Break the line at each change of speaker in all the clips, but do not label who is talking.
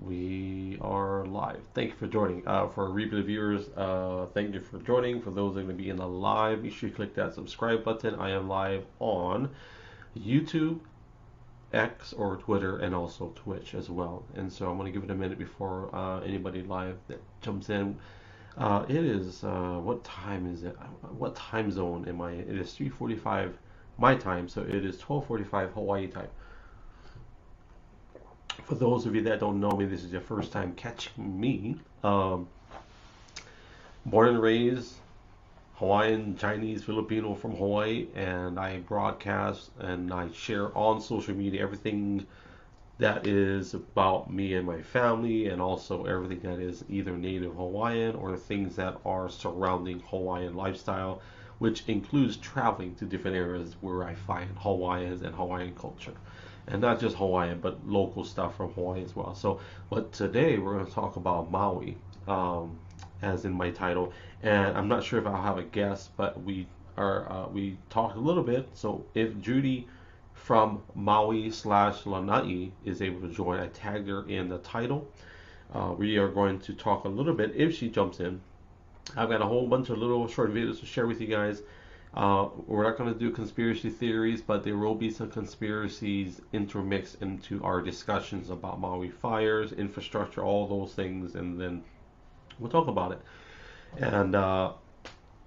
We are live. Thank you for joining. For replay viewers, thank you for joining. For those that are going to be in the live, make sure you click that subscribe button. I am live on YouTube, X or Twitter, and also Twitch as well. And so I'm going to give it a minute before anybody live that jumps in. It is what time is it? What time zone am I in? It is 3:45 my time, so it is 12:45 Hawaii time. For those of you that don't know me, this is your first time catching me. Born and raised Hawaiian, Chinese, Filipino from Hawaii, and I broadcast and I share on social media everything that is about me and my family, and also everything that is either native Hawaiian or things that are surrounding Hawaiian lifestyle, which includes traveling to different areas where I find Hawaiians and Hawaiian culture. And not just Hawaiian, but local stuff from Hawaii as well. So, but today we're going to talk about Maui, as in my title. And I'm not sure if I'll have a guest, but we talked a little bit. So if Judy from Maui/Lanai is able to join, I tagged her in the title. We are going to talk a little bit if she jumps in. I've got a whole bunch of little short videos to share with you guys. We're not going to do conspiracy theories, but there will be some conspiracies intermixed into our discussions about Maui fires, infrastructure, all those things, and then we'll talk about it. And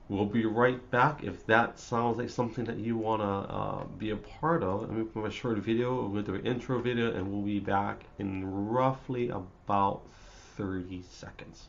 we'll be right back. If that sounds like something that you want to be a part of, let me put my short video, we'll do an intro video, and we'll be back in roughly about 30 seconds.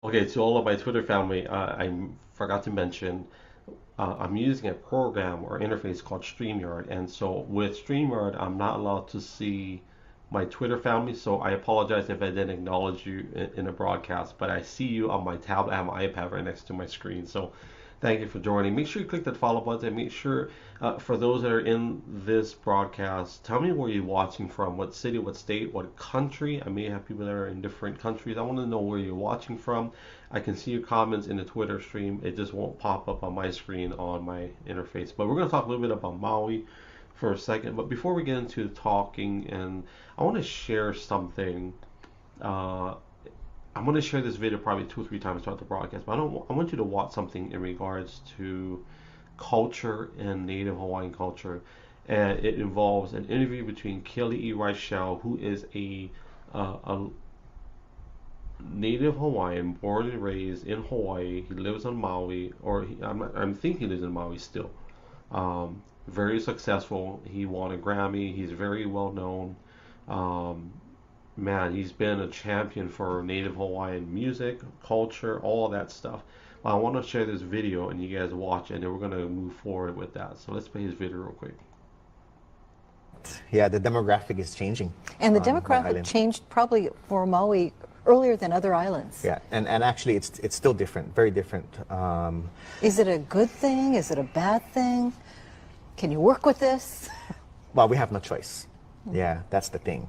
Okay, to all of my Twitter family, I forgot to mention I'm using a program or interface called StreamYard, and so with StreamYard, I'm not allowed to see my Twitter family, so I apologize if I didn't acknowledge you in a broadcast, but I see you on my tablet. I have my iPad right next to my screen, so thank you for joining. Make sure you click that follow button. Make sure, for those that are in this broadcast, tell me where you're watching from, what city, what state, what country. I may have people that are in different countries. I want to know where you're watching from. I can see your comments in the Twitter stream. It just won't pop up on my screen on my interface. But we're going to talk a little bit about Maui for a second. But before we get into talking, and I want to share something. I'm going to share this video probably 2 or 3 times throughout the broadcast, but I want you to watch something in regards to culture and native Hawaiian culture. And it involves an interview between Keli'i Raichel, who is a native Hawaiian, born and raised in Hawaii. He lives on Maui, or I'm thinking he lives in Maui still. Very successful. He won a Grammy. He's very well known. Man, he's been a champion for native Hawaiian music, culture, all that stuff. But I want to share this video and you guys watch it, and then we're going to move forward with that. So let's play his video real quick.
Yeah, the demographic is changing.
And the demographic changed probably for Maui earlier than other islands.
Yeah, and actually it's still different, very different.
Is it a good thing? Is it a bad thing? Can you work with this?
Well, we have no choice. Yeah, that's the thing.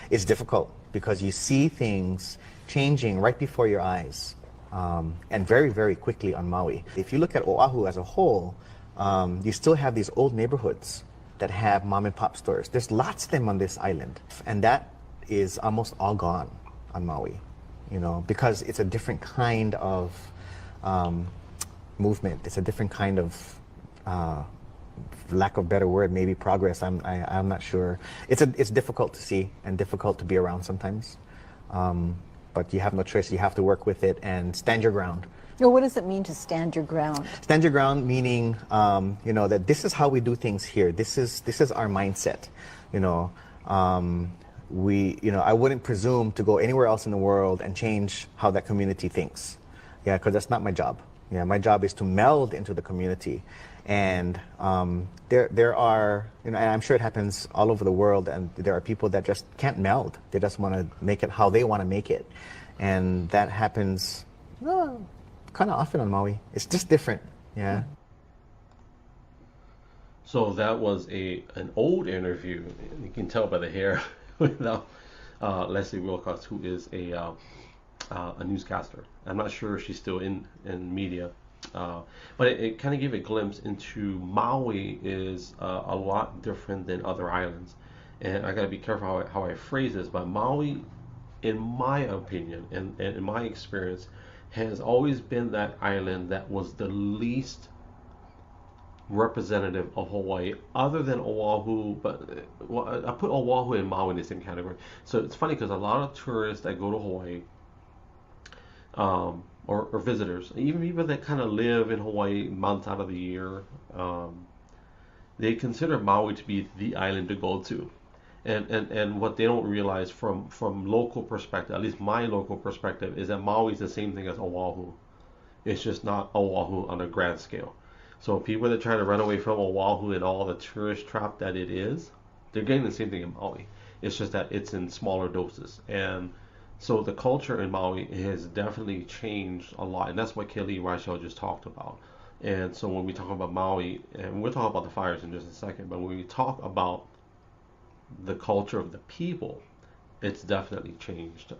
It's difficult because you see things changing right before your eyes, and very, very quickly on Maui. If you look at Oahu as a whole, you still have these old neighborhoods that have mom and pop stores. There's lots of them on this island, and that is almost all gone on Maui, you know, because it's a different kind of movement. It's a different kind of lack of better word, maybe progress. I'm not sure. It's difficult to see and difficult to be around sometimes, but you have no choice. You have to work with it and stand your ground.
Well, what does it mean to stand your ground?
Stand your ground meaning, you know, that this is how we do things here. This is our mindset. You know, I wouldn't presume to go anywhere else in the world and change how that community thinks. Yeah, because that's not my job. Yeah, my job is to meld into the community, and there are, and I'm sure it happens all over the world, and there are people that just can't meld. They just want to make it how they want to make it, and that happens kind of often on Maui. It's just different. Yeah.
So that was an old interview. You can tell by the hair with Leslie Wilcox, who is a newscaster. I'm not sure if she's still in media, but it kind of gave a glimpse into Maui is a lot different than other islands. And I got to be careful how I phrase this, but Maui, in my opinion and in my experience, has always been that island that was the least representative of Hawaii, other than Oahu. But well, I put Oahu and Maui in the same category. So it's funny because a lot of tourists that go to Hawaii, or visitors, even people that kind of live in Hawaii months out of the year, they consider Maui to be the island to go to. And what they don't realize from local perspective, at least my local perspective, is that Maui is the same thing as Oahu. It's just not Oahu on a grand scale. So people that try to run away from Oahu and all the tourist trap that it is, they're getting the same thing in Maui. It's just that it's in smaller doses. And so the culture in Maui has definitely changed a lot. And that's what Kelly Rachel just talked about. And so when we talk about Maui, and we'll talk about the fires in just a second, but when we talk about the culture of the people, it's definitely changed.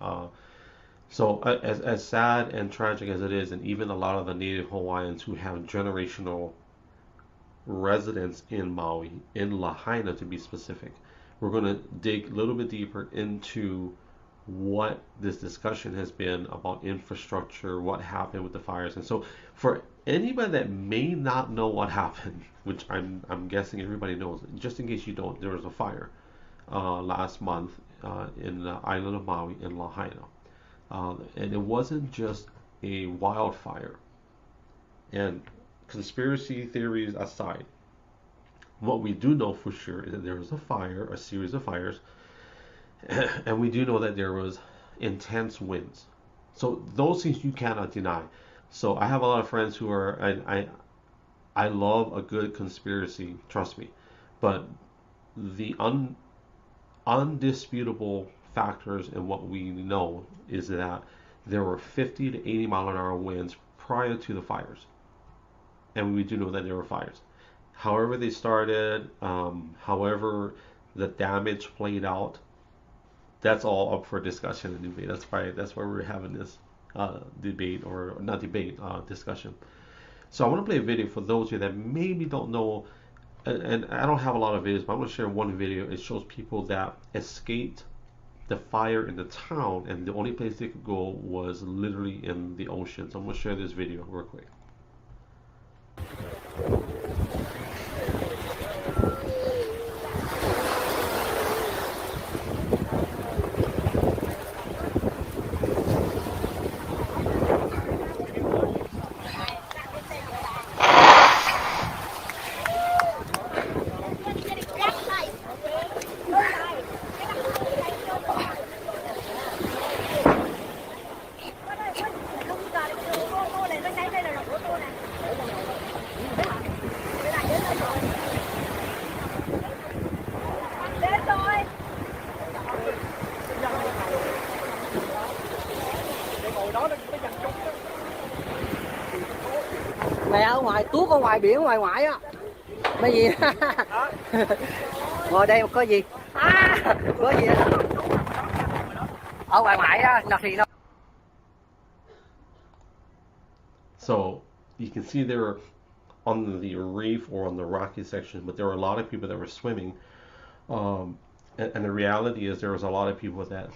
So as sad and tragic as it is, and even a lot of the native Hawaiians who have generational residence in Maui, in Lahaina to be specific, we're going to dig a little bit deeper into what this discussion has been about infrastructure, what happened with the fires. And so for anybody that may not know what happened, which I'm guessing everybody knows, just in case you don't, there was a fire last month in the island of Maui in Lahaina. And it wasn't just a wildfire. And conspiracy theories aside, what we do know for sure is that there was a fire, a series of fires, and we do know that there was intense winds. So those things you cannot deny. So I have a lot of friends who are, I love a good conspiracy, trust me, but the undisputable factors in what we know is that there were 50 to 80 mile an hour winds prior to the fires, and we do know that there were fires. However they started, however the damage played out, that's all up for discussion and debate. That's why we're having this debate, or not debate, discussion. So I want to play a video for those of you that maybe don't know, and I don't have a lot of videos, but I'm going to share one video. It shows people that escaped the fire in the town, and the only place they could go was literally in the ocean. So I'm going to share this video real quick.
Mẹ ở ngoài tuốt ở ngoài biển ngoài ngoại á. Mấy gì? Ngồi đây có gì? Có gì? Ở ngoài ngoại á, nothing.
So you can see they were on the reef or on the rocky section, but there were a lot of people that were swimming. And the reality is there was a lot of people that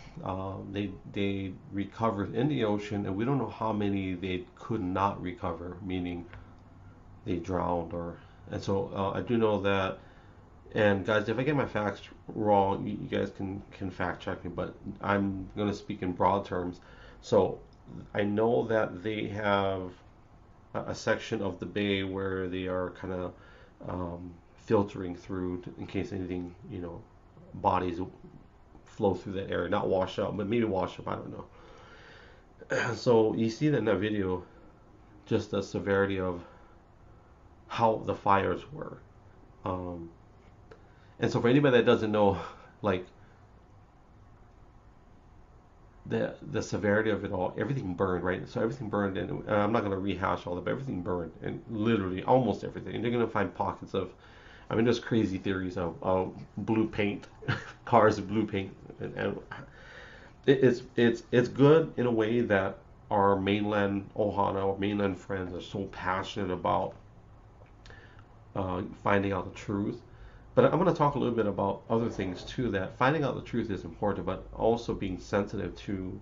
they recovered in the ocean, and we don't know how many they could not recover, meaning they drowned. And so I do know that. And guys, if I get my facts wrong, you guys can fact check me, but I'm going to speak in broad terms. So I know that they have a section of the bay where they are kind of filtering through in case anything, bodies flow through that area, not wash up, but maybe wash up, I don't know. So you see that in that video, just the severity of how the fires were. And so for anybody that doesn't know, like the severity of it all, everything burned, right? So everything burned, and I'm not going to rehash all of it, but everything burned, and literally almost everything. And you're going to find pockets of, I mean, there's crazy theories of blue paint, cars of blue paint, and it's good in a way that our mainland Ohana or mainland friends are so passionate about finding out the truth. But I'm going to talk a little bit about other things too, that finding out the truth is important, but also being sensitive to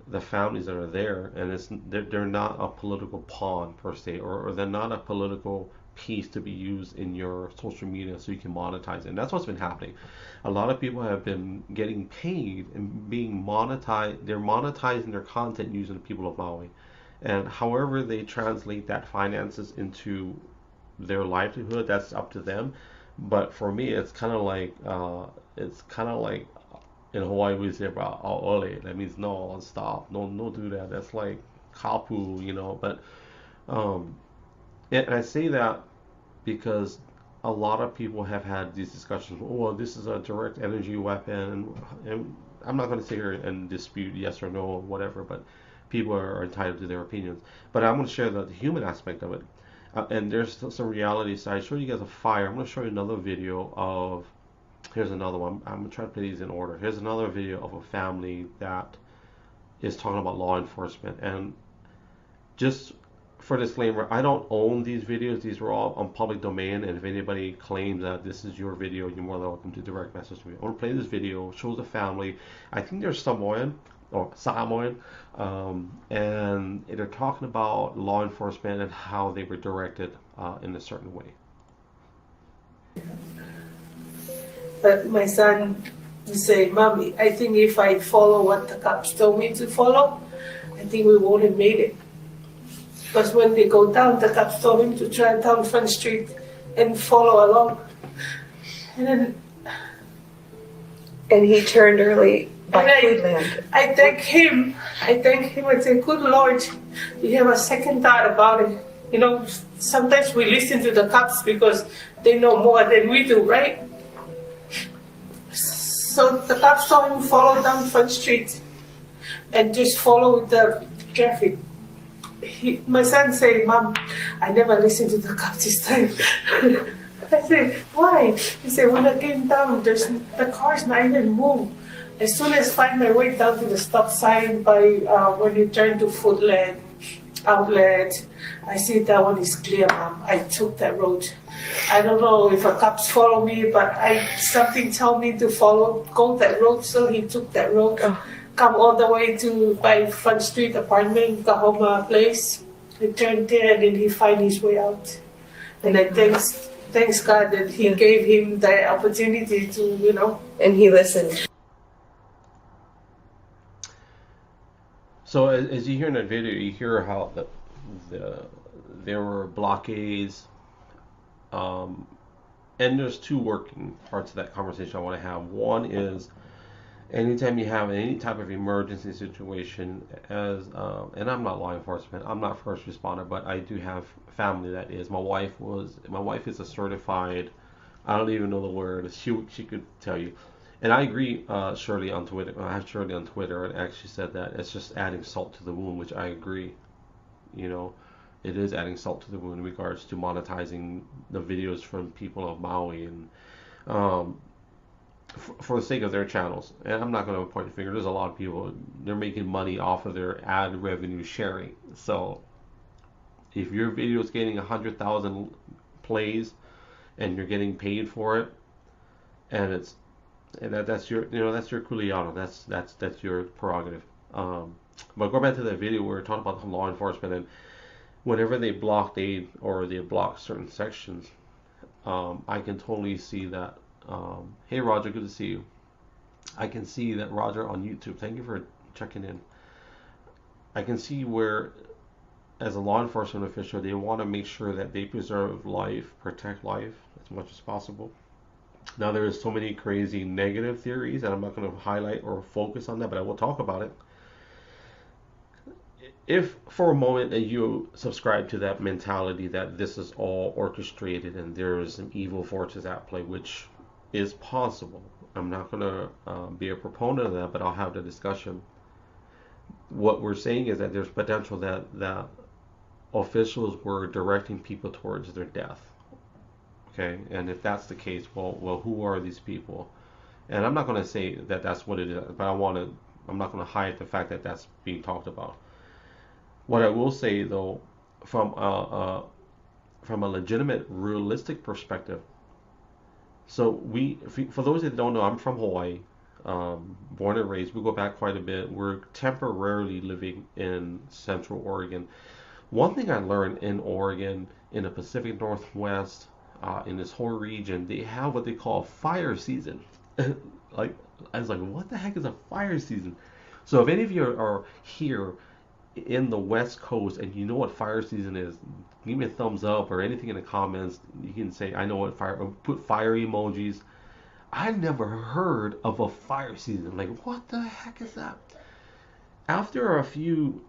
the families that are there, and they're not a political pawn per se, or they're not a political piece to be used in your social media so you can monetize it. And that's what's been happening. A lot of people have been getting paid and being monetized. They're monetizing their content using the people of Maui. And however they translate that finances into their livelihood, that's up to them. But for me, it's kind of like in Hawaii we say about ole. That means no, stop, no, do that. That's like kapu, you know. But and I say that because a lot of people have had these discussions. Oh, well, this is a direct energy weapon, and I'm not going to sit here and dispute yes or no or whatever. But people are entitled to their opinions. But I'm going to share the human aspect of it. And there's some reality side. I showed you guys a fire. I'm going to show you another video of, here's another one. I'm going to try to play these in order. Here's another video of a family that is talking about law enforcement. And just for disclaimer, I don't own these videos. These were all on public domain. And if anybody claims that this is your video, you're more than welcome to direct message me. I want to play this video. Shows the family. I think they're Samoan or Samoan, and they're talking about law enforcement and how they were directed in a certain way.
But my son would say, Mommy, I think if I follow what the cops told me to follow, I think we won't have made it. Because when they go down, the cops told him to try down Front Street and follow along. And
he turned early by Foodland.
I thank him. I say, good Lord, you have a second thought about it. You know, sometimes we listen to the cops because they know more than we do, right? So the cops told him follow down Front Street and just follow the traffic. My son said, Mom, I never listened to the cops this time. I said, why? He said, when I came down, the car's not even moved. As soon as I find my way down to the stop sign by when you turn to Foodland outlet, I see that one is clear, Mom. I took that road. I don't know if the cops follow me, but something tell me to go that road, so he took that road. Come all the way to by Front Street apartment, Kahoma Place. He turned there and then he find his way out. And I thanks God that he gave him the opportunity to, you know.
And he listened.
So as you hear in that video, you hear how there were blockades, and there's two working parts of that conversation I want to have. One is anytime you have any type of emergency situation, and I'm not law enforcement, I'm not first responder, but I do have family that is. My wife is a certified, I don't even know the word, she could tell you. And I agree, Shirley on Twitter. I have Shirley on Twitter, and actually said that it's just adding salt to the wound, which I agree. You know, it is adding salt to the wound in regards to monetizing the videos from people of Maui, and for the sake of their channels. And I'm not going to point the finger. There's a lot of people, they're making money off of their ad revenue sharing. So if your video is getting 100,000 plays and you're getting paid for it, and that's your, you know, that's your kuleana, that's your prerogative. But going back to that video, we were talking about law enforcement, and whenever they block aid or they block certain sections, I can totally see that. Hey Roger, good to see you. I can see that, Roger, on YouTube. Thank you for checking in. I can see where, as a law enforcement official, they want to make sure that they preserve life, protect life as much as possible. Now, there is so many crazy negative theories, and I'm not going to highlight or focus on that, but I will talk about it. if for a moment that you subscribe to that mentality that this is all orchestrated and there's an evil forces at play, which is possible, I'm not going to be a proponent of that, but I'll have the discussion. What we're saying is that there's potential that officials were directing people towards their death. Okay, and if that's the case, well, who are these people? And I'm not going to say that that's what it is, but I'm not going to hide the fact that that's being talked about. What I will say though, from a legitimate, realistic perspective, so for those that don't know, I'm from Hawaii, born and raised. We go back quite a bit. We're temporarily living in Central Oregon. One thing I learned in Oregon, in the Pacific Northwest, in this whole region, they have what they call fire season. Like, I was like, what the heck is a fire season? So if any of you are here in the West Coast and you know what fire season is, give me a thumbs up or anything in the comments. You can say, I know what fire, or put fire emojis. I never heard of a fire season. Like, what the heck is that? After a few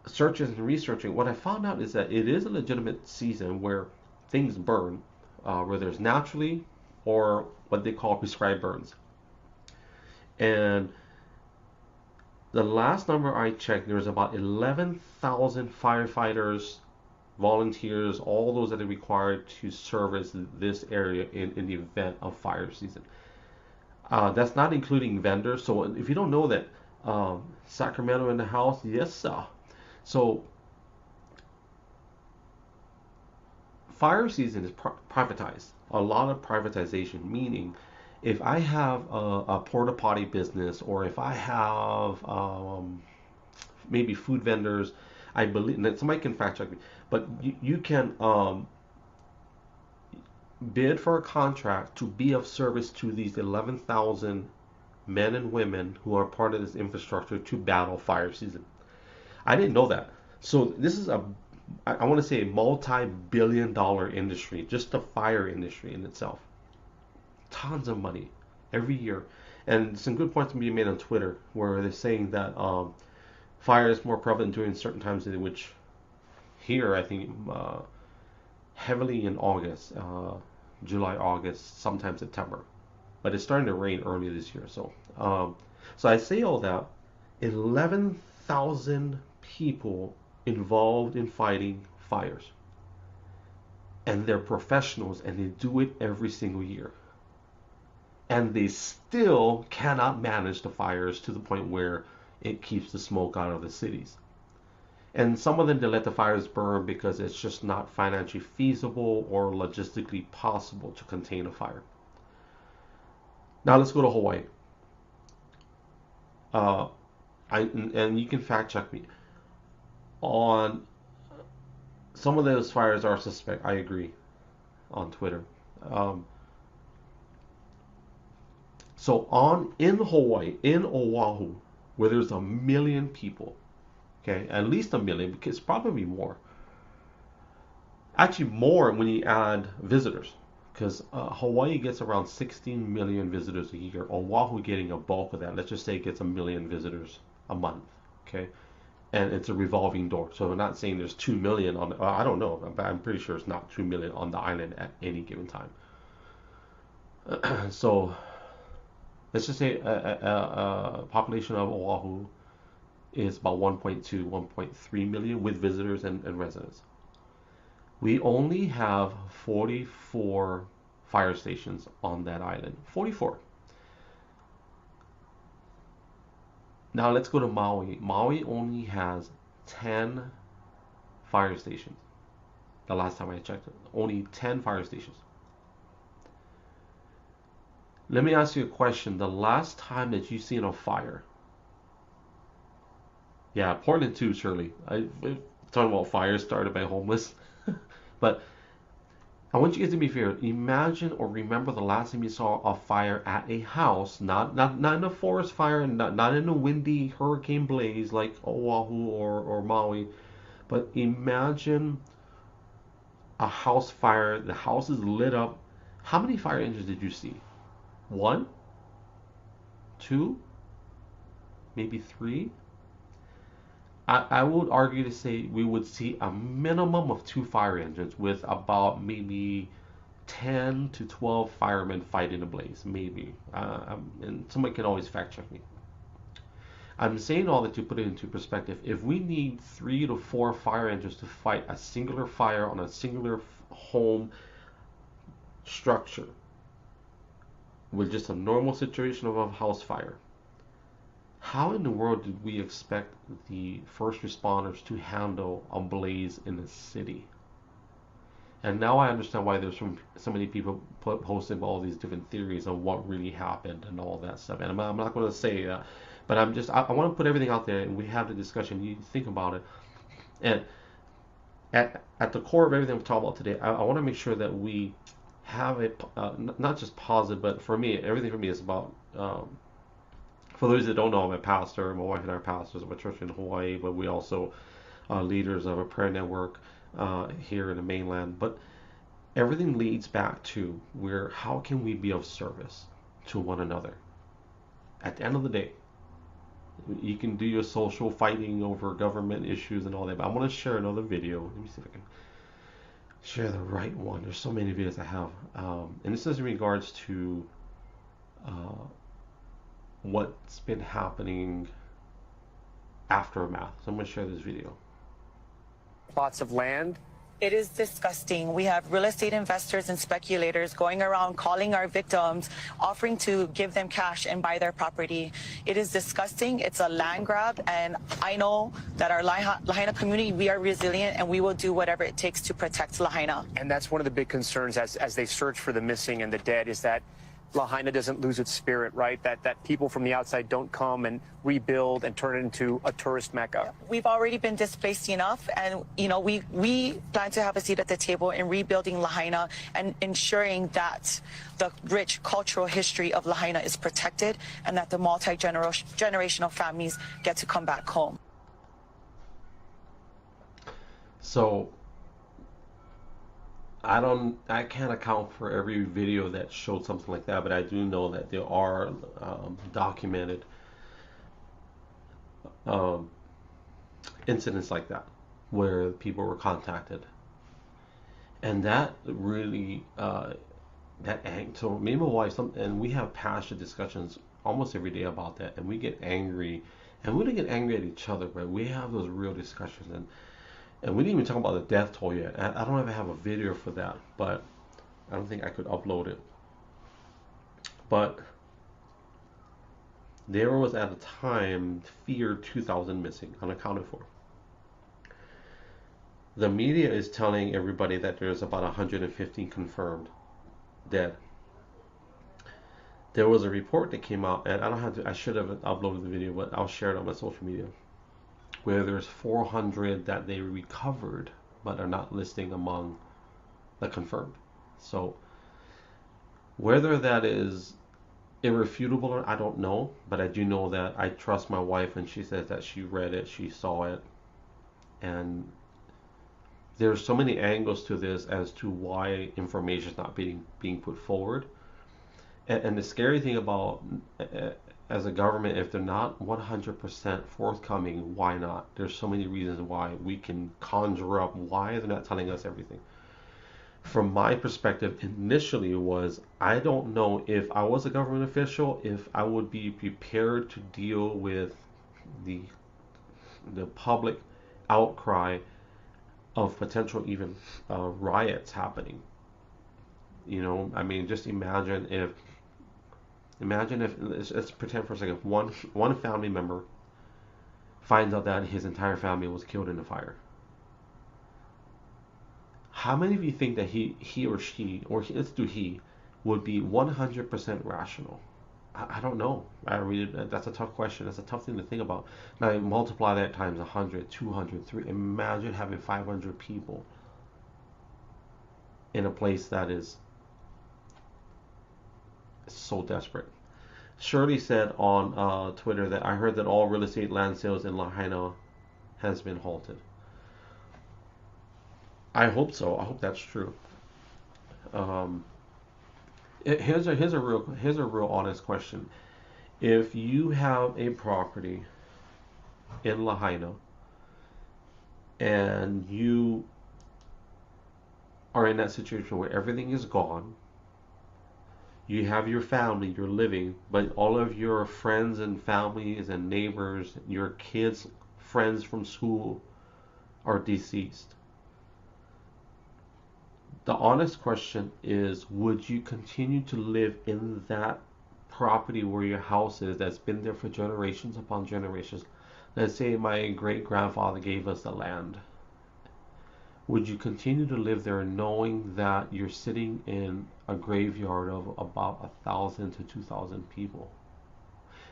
searches and researching, what I found out is that it is a legitimate season where things burn, whether it's naturally or what they call prescribed burns. And the last number I checked, there was about 11,000 firefighters, volunteers, all those that are required to service this area in the event of fire season. That's not including vendors. So if you don't know that, Sacramento in the house, yes sir. So fire season is privatized. A lot of privatization, meaning if I have a porta potty business, or if I have maybe food vendors, I believe that somebody can fact check me, but you can bid for a contract to be of service to these 11,000 men and women who are part of this infrastructure to battle fire season. I didn't know that. So this is I want to say a multi-billion-dollar industry, just the fire industry in itself. Tons of money every year. And some good points being made on Twitter where they're saying that fire is more prevalent during certain times, in which here I think heavily in August, July, August, sometimes September. But it's starting to rain early this year. So I say all that. 11,000 people involved in fighting fires. And they're professionals and they do it every single year. And they still cannot manage the fires to the point where it keeps the smoke out of the cities. And some of them, they let the fires burn because it's just not financially feasible or logistically possible to contain a fire. Now let's go to Hawaii. And you can fact check me. On some of those fires are suspect, I agree, on Twitter. So in Hawaii, in Oahu, where there's 1 million people, okay, at least 1 million, because probably more. Actually more when you add visitors, because Hawaii gets around 16 million visitors a year. Oahu getting a bulk of that. Let's just say it gets 1 million visitors a month, okay? And it's a revolving door. So we're not saying there's 2 million on the, I don't know, but I'm pretty sure it's not 2 million on the island at any given time. So let's just say a population of Oahu is about 1.2, 1.3 million with visitors and residents. We only have 44 fire stations on that island. 44. Now let's go to Maui. Maui only has 10 fire stations. The last time I checked it, only 10 fire stations. Let me ask you a question. The last time that you've seen a fire? Yeah, Portland too, Shirley. I'm talking about fires started by homeless. But I want you guys to be fair. Imagine or remember the last time you saw a fire at a house, not in a forest fire, and not in a windy hurricane blaze like Oahu or Maui, but imagine a house fire. The house is lit up. How many fire engines did you see? 1, 2, maybe 3. I would argue to say we would see a minimum of 2 fire engines with about maybe 10 to 12 firemen fighting a blaze, maybe. And somebody can always fact check me. I'm saying all that to put it into perspective. If we need 3 to 4 fire engines to fight a singular fire on a singular home structure with just a normal situation of a house fire, how in the world did we expect the first responders to handle a blaze in a city? And now I understand why there's so many people posting all these different theories on what really happened and all that stuff. And I'm not going to say that, but I want to put everything out there and we have the discussion. You think about it. And at the core of everything we're talking about today, I want to make sure that we have a, not just positive, but for me, everything for me is about, for those that don't know, I'm a pastor. My wife and I are pastors of a church in Hawaii, but we also are leaders of a prayer network here in the mainland. But everything leads back to how can we be of service to one another? At the end of the day, you can do your social fighting over government issues and all that, but I want to share another video. Let me see if I can share the right one. There's so many videos I have, and this is in regards to what's been happening aftermath. So I'm going to share this video.
Plots of land.
It is disgusting. We have real estate investors and speculators going around calling our victims, offering to give them cash and buy their property. It is disgusting. It's a land grab. And I know that our Lahaina community, we are resilient and we will do whatever it takes to protect Lahaina.
And that's one of the big concerns as they search for the missing and the dead is that Lahaina doesn't lose its spirit, right? That people from the outside don't come and rebuild and turn it into a tourist mecca.
We've already been displaced enough, and we plan to have a seat at the table in rebuilding Lahaina and ensuring that the rich cultural history of Lahaina is protected and that the multi-generational families get to come back home.
So I can't account for every video that showed something like that, but I do know that there are documented incidents like that where people were contacted, and that really so me and my wife, and we have passionate discussions almost every day about that, and we get angry, and we don't get angry at each other, but we have those real discussions. And we didn't even talk about the death toll yet. I don't even have a video for that, but I don't think I could upload it. But there was at a time feared 2,000 missing, unaccounted for. The media is telling everybody that there's about 115 confirmed dead. There was a report that came out, and I should have uploaded the video, but I'll share it on my social media, where there's 400 that they recovered but are not listing among the confirmed. So whether that is irrefutable or I don't know, but I do know that I trust my wife and she says that she read it, she saw it, and there's so many angles to this as to why information is not being put forward. And the scary thing about as a government, if they're not 100% forthcoming, why not? There's so many reasons why we can conjure up why they're not telling us everything. From my perspective, initially was, I don't know if I was a government official, if I would be prepared to deal with the public outcry of potential even riots happening. I mean, just imagine if let's pretend for a second, one family member finds out that his entire family was killed in a fire. How many of you think that he or she, or let's do he, would be 100% rational? I don't know. That's a tough question. That's a tough thing to think about. Now multiply that times 100, 200, 300. Imagine having 500 people in a place that is so desperate. Shirley said on Twitter that I heard that all real estate land sales in Lahaina has been halted. I hope so. I hope that's true. Here's a real honest question. If you have a property in Lahaina and you are in that situation where everything is gone, you have your family, you're living, but all of your friends and families and neighbors, your kids, friends from school are deceased. The honest question is, would you continue to live in that property where your house is that's been there for generations upon generations? Let's say my great grandfather gave us the land. Would you continue to live there knowing that you're sitting in a graveyard of about 1,000 to 2,000 people?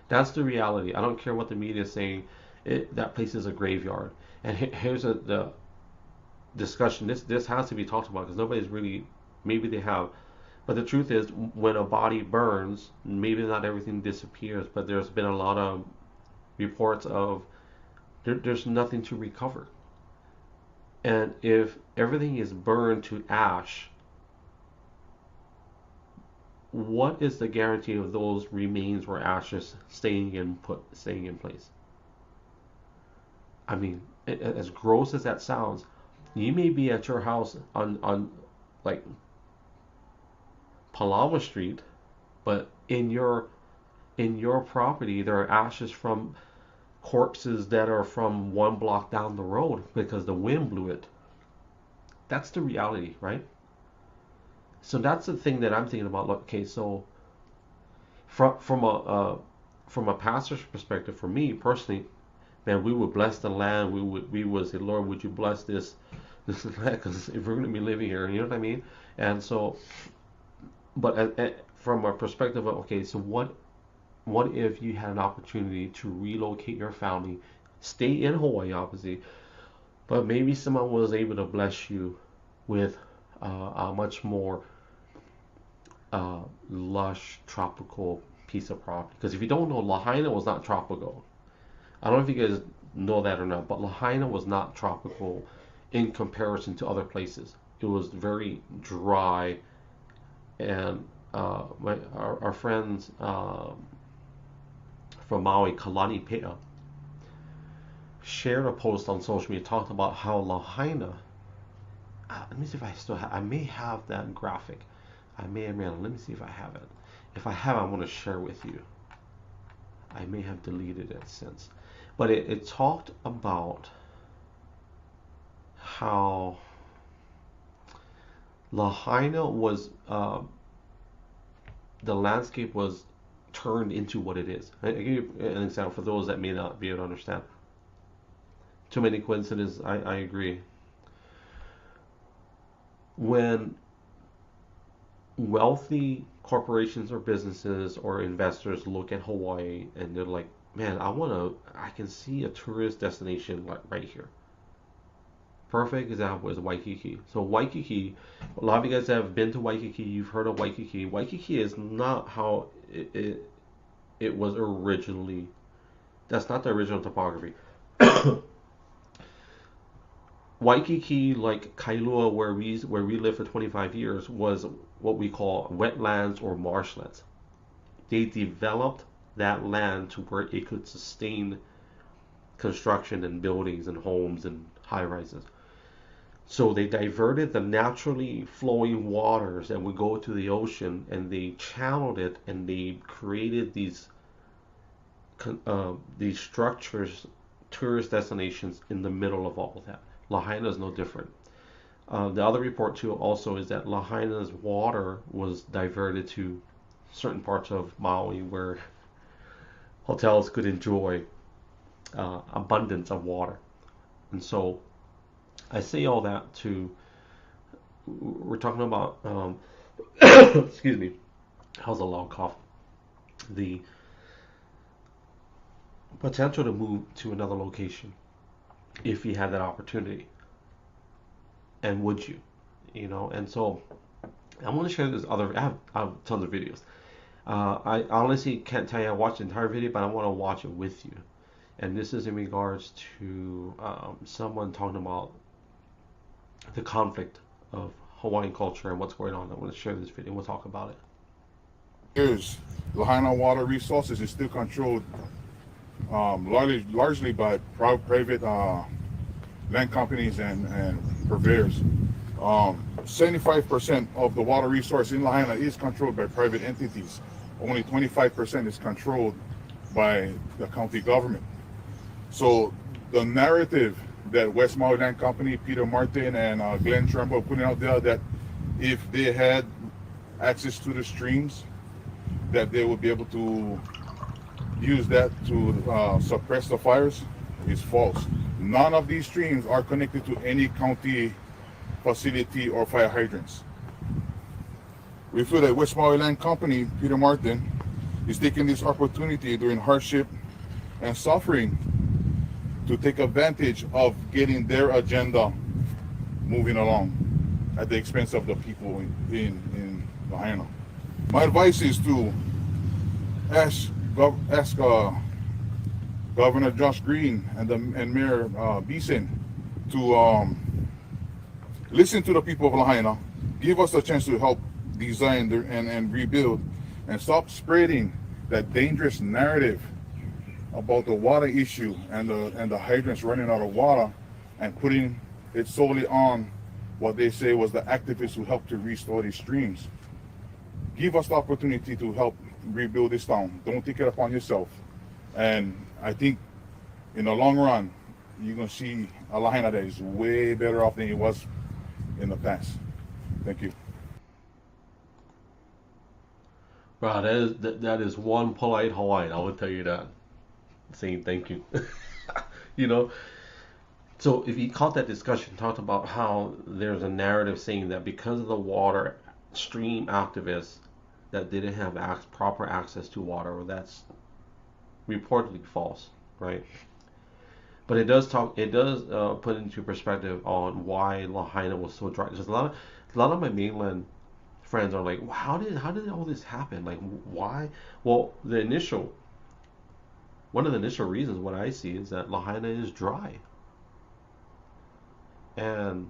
That's the reality. I don't care what the media is saying. That place is a graveyard. And here's the discussion. This has to be talked about because nobody's really, maybe they have. But the truth is, when a body burns, maybe not everything disappears, but there's been a lot of reports of there's nothing to recover. And if everything is burned to ash, what is the guarantee of those remains or ashes staying in place? I mean, as gross as that sounds, you may be at your house on like Palama Street, but in your property there are ashes from corpses that are from 1 block down the road because the wind blew it. That's the reality, right? So that's the thing that I'm thinking about. Look, okay, so from a pastor's perspective, for me personally, man, we would bless the land. We would say, Lord, would you bless this land? Because if we're going to be living here, you know what I mean? And so, but from a perspective of, okay, so what if you had an opportunity to relocate your family, stay in Hawaii, obviously, but maybe someone was able to bless you with a much more lush tropical piece of property? Because if you don't know, Lahaina was not tropical. I don't know if you guys know that or not, but Lahaina was not tropical in comparison to other places. It was very dry, and our friends from Maui, Kalani Pea, shared a post on social media talking about how Lahaina. Let me see if I still have. I may have that graphic. I may have. Let me see if I have it. If I have, I want to share with you. I may have deleted it since, but it talked about how Lahaina was the landscape was turned into what it is. I give you an example for those that may not be able to understand. Too many coincidences. I agree. When wealthy corporations or businesses or investors look at Hawaii and they're like, man, I can see a tourist destination like right here. Perfect example is Waikiki. So Waikiki, a lot of you guys have been to Waikiki, you've heard of Waikiki. Waikiki is not how it was originally. That's not the original topography. Waikiki, like Kailua, where we lived for 25 years, was what we call wetlands or marshlands. They developed that land to where it could sustain construction and buildings and homes and high rises. So they diverted the naturally flowing waters that would go to the ocean, and they channeled it, and they created these structures, tourist destinations in the middle of all of that. Lahaina is no different. The other report too also is that Lahaina's water was diverted to certain parts of Maui where hotels could enjoy abundance of water. And so I say all that to, we're talking about, excuse me, how's a loud cough? The potential to move to another location if you had that opportunity. And would you? You know, and so I want to share this other, I have tons of videos. I honestly can't tell you I watched the entire video, but I want to watch it with you. And this is in regards to someone talking about the conflict of Hawaiian culture and what's going on. I want to share this video and we'll talk about it.
Lahaina water resources is still controlled largely by private land companies and purveyors. 75% of the water resource in Lahaina is controlled by private entities. Only 25% is controlled by the county government. So the narrative that West Maui Land Company, Peter Martin and Glenn Trumbull putting out there, that if they had access to the streams, that they would be able to use that to suppress the fires, is false. None of these streams are connected to any county facility or fire hydrants. We feel that West Maui Land Company, Peter Martin, is taking this opportunity during hardship and suffering to take advantage of getting their agenda moving along at the expense of the people in Lahaina. My advice is to ask Governor Josh Green and Mayor Beeson to listen to the people of Lahaina, give us a chance to help design and rebuild, and stop spreading that dangerous narrative about the water issue and the hydrants running out of water, and putting it solely on what they say was the activists who helped to restore these streams. Give us the opportunity to help rebuild this town. Don't take it upon yourself. And I think in the long run, you're going to see a Lahaina that is way better off than it was in the past. Thank you.
Bro, that is one polite Hawaiian, I will tell you that. Saying thank you. You know? So if you caught that discussion, talked about how there's a narrative saying that because of the water stream activists that didn't have proper access to water, well, that's reportedly false, right? But it does put into perspective on why Lahaina was so dry. Because a lot of my mainland friends are like, well, how did all this happen? Like, why? Well, one of the initial reasons what I see is that Lahaina is dry. And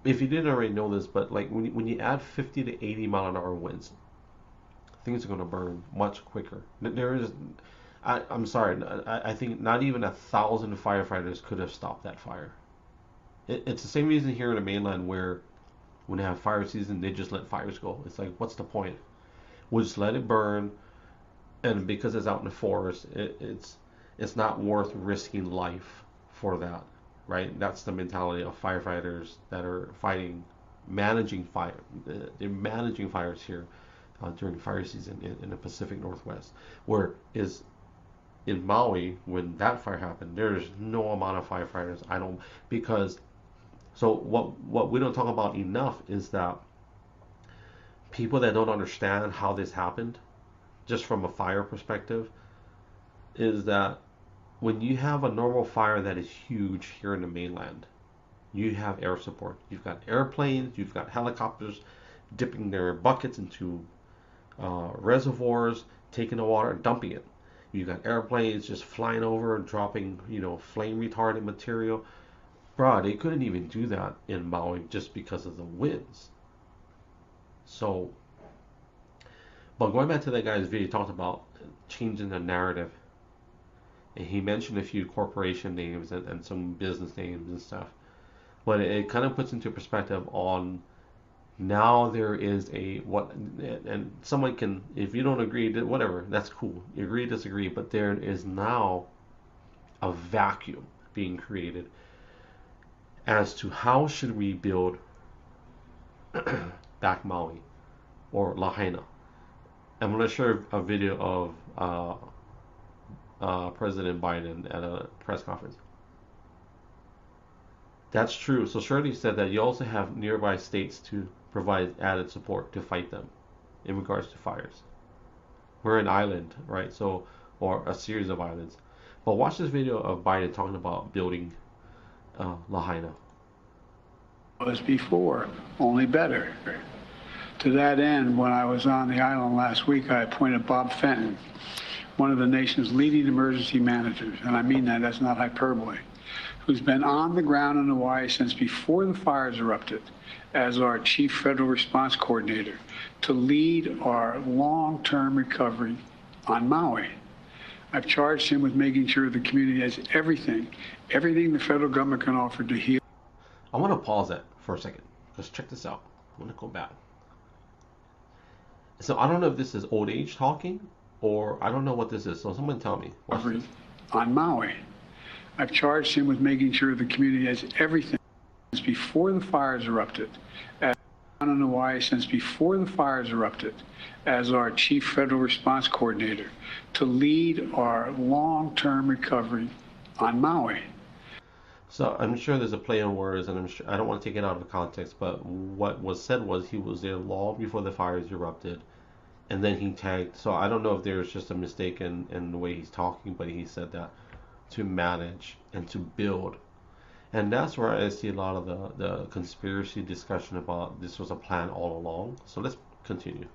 if you didn't already know this, but like when you add 50 to 80 mile an hour winds, things are going to burn much quicker. I'm sorry, I think not even 1,000 firefighters could have stopped that fire. It's the same reason here in the mainland where when they have fire season, they just let fires go. It's like, what's the point? We'll just let it burn, and because it's out in the forest, it's not worth risking life for that, right? That's the mentality of firefighters that are managing fire. They're managing fires here during fire season in the Pacific Northwest, whereas in Maui, when that fire happened, there's no amount of firefighters. So what we don't talk about enough is that people that don't understand how this happened, just from a fire perspective, is that when you have a normal fire that is huge here in the mainland, you have air support. You've got airplanes, you've got helicopters dipping their buckets into reservoirs, taking the water and dumping it. You've got airplanes just flying over and dropping, flame retardant material. Bro, they couldn't even do that in Maui just because of the winds. So, but going back to that guy's video, he talked about changing the narrative. And he mentioned a few corporation names and some business names and stuff. But it kind of puts into perspective on now there is and someone can, if you don't agree, whatever, that's cool. You agree, disagree, but there is now a vacuum being created as to how should we build back Maui or Lahaina. I'm going to share a video of President Biden at a press conference. That's true. So Shirley said that you also have nearby states to provide added support to fight them in regards to fires. We're an island, right? So, or a series of islands. But watch this video of Biden talking about building Lahaina.
Was before, only better. To that end, when I was on the island last week, I appointed Bob Fenton, one of the nation's leading emergency managers, and I mean that's not hyperbole, who's been on the ground in Hawaii since before the fires erupted as our chief federal response coordinator to lead our long-term recovery on Maui. I've charged him with making sure the community has everything the federal government can offer to heal.
I want to pause that for a second. Let's check this out. I want to go back. So I don't know if this is old age talking, or I don't know what this is. So someone tell me.
On Maui. I've charged him with making sure the community has everything since before the fires erupted. In Hawaii since before the fires erupted as our chief federal response coordinator to lead our long-term recovery on Maui.
So I'm sure there's a play on words, and I don't want to take it out of context, but what was said was he was there long before the fires erupted, and then he tagged. So I don't know if there's just a mistake in the way he's talking, but he said that to manage and to build. And that's where I see a lot of the conspiracy discussion about this was a plan all along. So let's continue.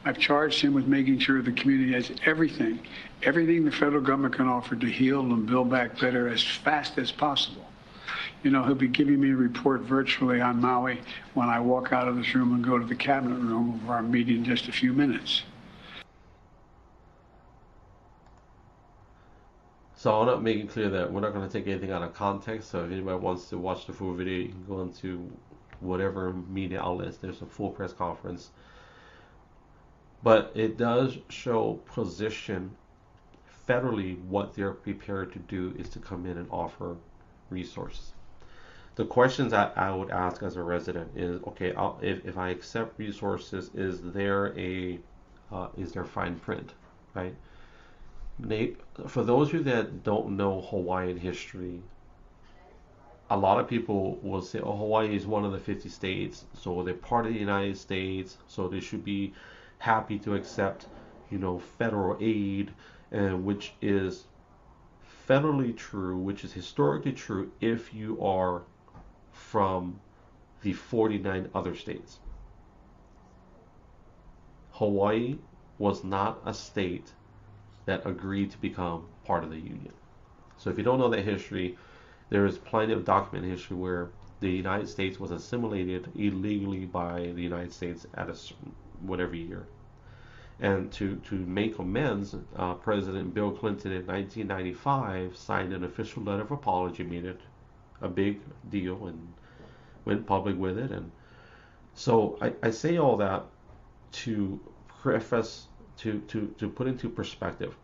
I've charged him with making sure the community has everything the federal government can offer to heal and build back better as fast as possible. You know, he'll be giving me a report virtually on Maui when I walk out of this room and go to the cabinet room of our meeting in just a few minutes.
So I want to make it clear that we're not going to take anything out of context. So if anybody wants to watch the full video, you can go into whatever media outlets. There's a full press conference. But it does show position federally. What they're prepared to do is to come in and offer resources. The questions that I would ask as a resident is, okay, if I accept resources, is there fine print, right? Nate, for those of you that don't know Hawaiian history, a lot of people will say, oh, Hawaii is one of the 50 states, so they're part of the United States, so they should be happy to accept, federal aid, which is federally true, which is historically true if you are from the 49 other states. Hawaii was not a state that agreed to become part of the Union. So if you don't know that history, there is plenty of documented history where the United States was assimilated illegally by the United States at whatever year. And to make amends, President Bill Clinton in 1995 signed an official letter of apology, made it a big deal, and went public with it. And so I say all that to preface, to put into perspective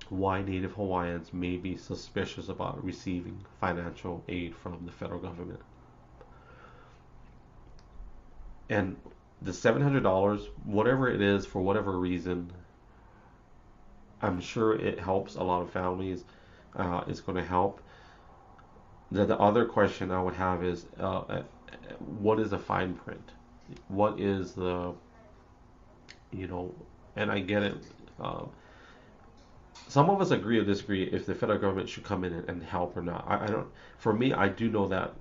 why Native Hawaiians may be suspicious about receiving financial aid from the federal government. And the $700, whatever it is, for whatever reason, I'm sure it helps a lot of families. It's going to help. The other question I would have is, what is the fine print? What is the, and I get it. Some of us agree or disagree if the federal government should come in and help or not. I don't. For me, I do know that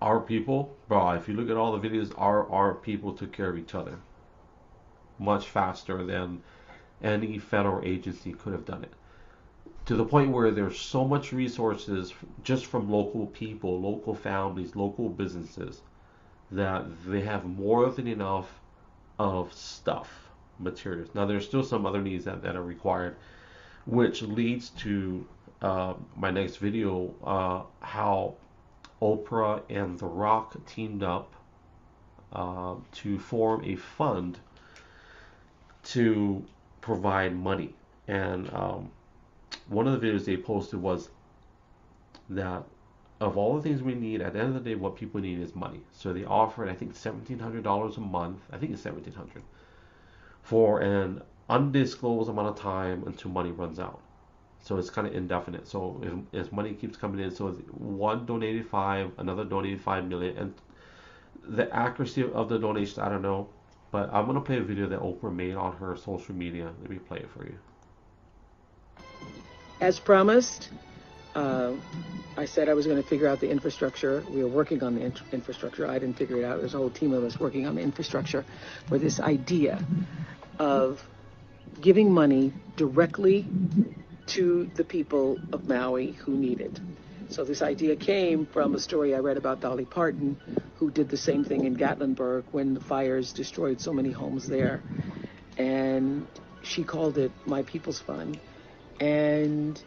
our people, bro, if you look at all the videos, our people took care of each other much faster than any federal agency could have done it. To the point where there's so much resources just from local people, local families, local businesses, that they have more than enough of stuff, materials. Now there's still some other needs that are required, which leads to my next video, how Oprah and The Rock teamed up to form a fund to provide money. And one of the videos they posted was that of all the things we need, at the end of the day, what people need is money. So they offered, I think, $1,700 a month. I think it's $1,700 for an undisclosed amount of time until money runs out. So it's kind of indefinite. So if money keeps coming in, so one donated 5, another donated 5 million, and the accuracy of the donation, I don't know. But I'm gonna play a video that Oprah made on her social media. Let me play it for you.
As promised, I said I was going to figure out the infrastructure. We were working on the infrastructure. I didn't figure it out. There's a whole team of us working on the infrastructure for this idea of giving money directly to the people of Maui who need it. So this idea came from a story I read about Dolly Parton, who did the same thing in Gatlinburg when the fires destroyed so many homes there. And she called it My People's Fund. and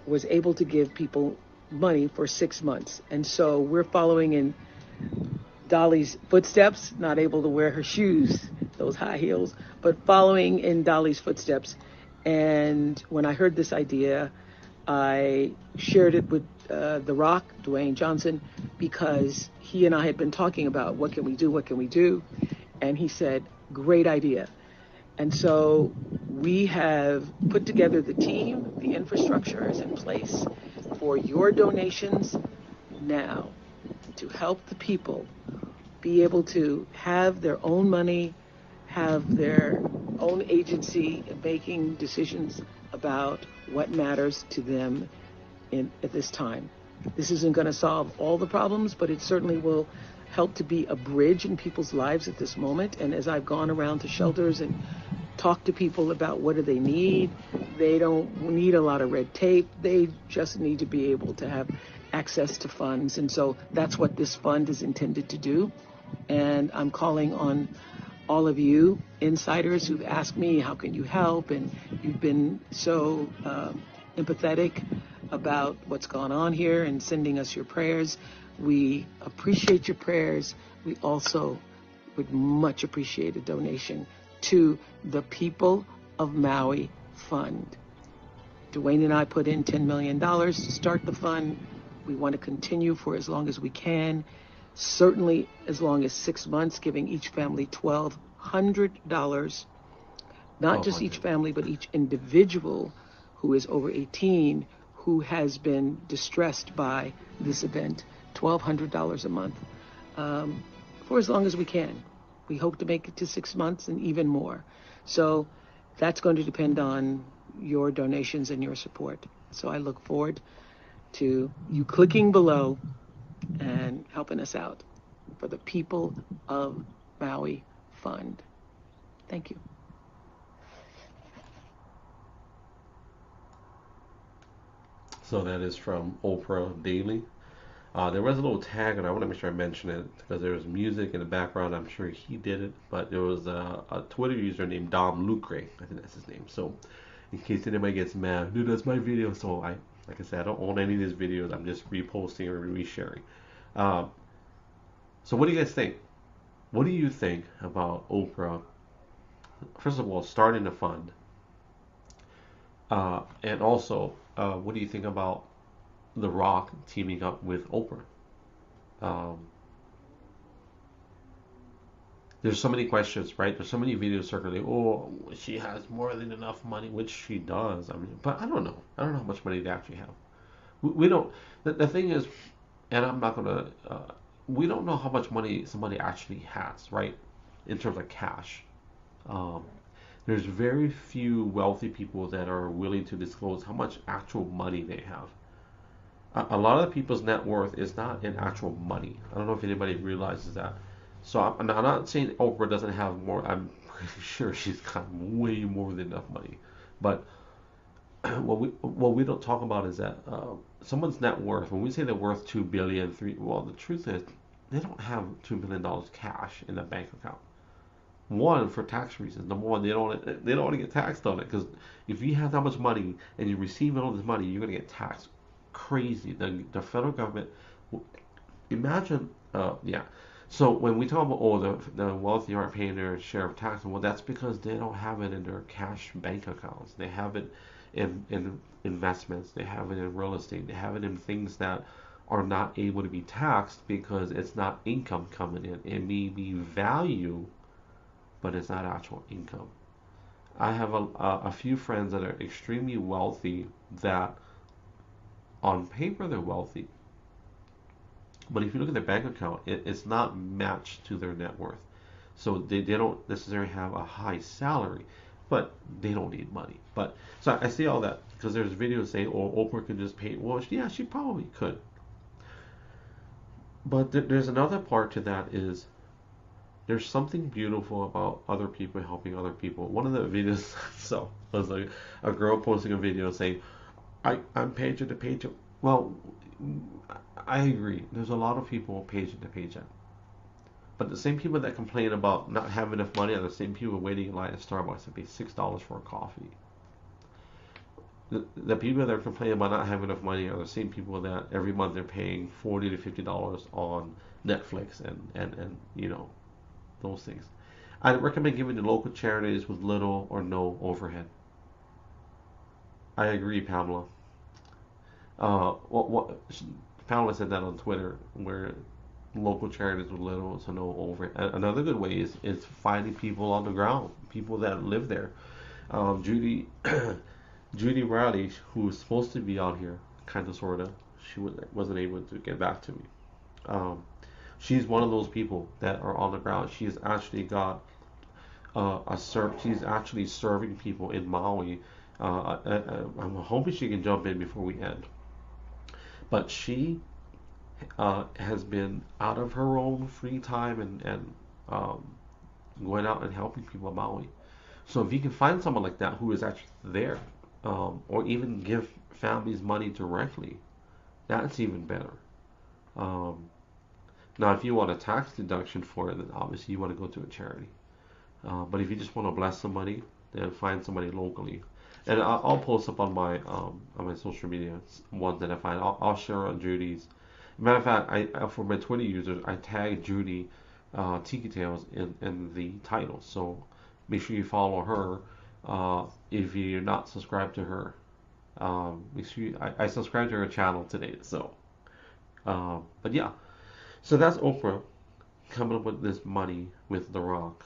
was able to give people money for 6 months. And so we're following in Dolly's footsteps, not able to wear her shoes, those high heels, but following in Dolly's footsteps. And when I heard this idea, I shared it with The Rock, Dwayne Johnson, because he and I had been talking about what can we do? And he said, great idea. And so we have put together the team, the infrastructure is in place for your donations now to help the people be able to have their own money, have their own agency in making decisions about what matters to them at this time. This isn't going to solve all the problems, but it certainly will help to be a bridge in people's lives at this moment. And as I've gone around to shelters and talked to people about what do they need, they don't need a lot of red tape. They just need to be able to have access to funds. And so that's what this fund is intended to do. And I'm calling on all of you insiders who've asked me, how can you help? And you've been so empathetic about what's gone on here and sending us your prayers. We appreciate your prayers. We also would much appreciate a donation to the People of Maui Fund. Dwayne and I put in $10 million to start the fund. We want to continue for as long as we can, certainly as long as 6 months, giving each family $1,200, not just each family, but each individual who is over 18 who has been distressed by this event, $1,200 a month, for as long as we can. We hope to make it to 6 months and even more. So that's going to depend on your donations and your support. So I look forward to you clicking below and helping us out for the People of Maui Fund. Thank you.
So that is from Oprah Daily. There was a little tag, and I want to make sure I mention it because there was music in the background. I'm sure he did it, but there was a Twitter user named Dom Lucre. I think that's his name. So, in case anybody gets mad, dude, that's my video. So like I said, I don't own any of these videos. I'm just reposting or resharing. So what do you guys think? What do you think about Oprah? First of all, starting a fund, and also, what do you think about The Rock teaming up with Oprah? There's so many questions, right? There's so many videos circulating. Oh, she has more than enough money, which she does. I mean, but I don't know. I don't know how much money they actually have. We don't. The thing is, and I'm not gonna. We don't know how much money somebody actually has, right? In terms of cash. There's very few wealthy people that are willing to disclose how much actual money they have. A lot of people's net worth is not in actual money. I don't know if anybody realizes that. So I'm not saying Oprah doesn't have more. I'm pretty sure she's got way more than enough money. But what we don't talk about is that someone's net worth. When we say they're worth $2 billion, well, the truth is they don't have $2 billion cash in their bank account. One, for tax reasons. Number one, they don't want to get taxed on it, because if you have that much money and you receive all this money, you're gonna get taxed crazy. The federal government. Imagine, yeah. So when we talk about the wealthy aren't paying their share of tax, well, that's because they don't have it in their cash bank accounts. They have it in investments. They have it in real estate. They have it in things that are not able to be taxed because it's not income coming in. It may be value, but it's not actual income. I have a few friends that are extremely wealthy that on paper they're wealthy, but if you look at their bank account, it's not matched to their net worth. So they don't necessarily have a high salary, but they don't need money. But so I see all that because there's videos saying, "Oh, Oprah could just pay." Well, yeah, she probably could. But there's another part to that is there's something beautiful about other people helping other people. One of the videos so was like a girl posting a video saying, I'm paycheck to paycheck. Well, I agree. There's a lot of people paycheck to paycheck. But the same people that complain about not having enough money are the same people waiting in line at Starbucks to pay $6 for a coffee. the people that are complaining about not having enough money are the same people that every month they're paying $40 to $50 on Netflix and those things. I'd recommend giving to local charities with little or no overhead. I agree, Pamela. Pamela said that on Twitter, where local charities with little to no overhead. Another good way is finding people on the ground, people that live there. Judy Judy Riley, who was supposed to be out here, kind of, sort of, she wasn't able to get back to me. She's one of those people that are on the ground. She's actually got she's actually serving people in Maui. I'm hoping she can jump in before we end. But she has been out of her own free time and going out and helping people in Maui. So if you can find someone like that who is actually there, or even give families money directly, that's even better. Now, if you want a tax deduction for it, then obviously you want to go to a charity. But if you just want to bless somebody, then find somebody locally. And I'll post up on my social media ones that I find. I'll share on Judy's. Matter of fact, for my Twitter users, I tagged Judy Tiki Tales in the title. So make sure you follow her. If you're not subscribed to her, make sure I subscribed to her channel today. So, but yeah, so that's Oprah coming up with this money with The Rock,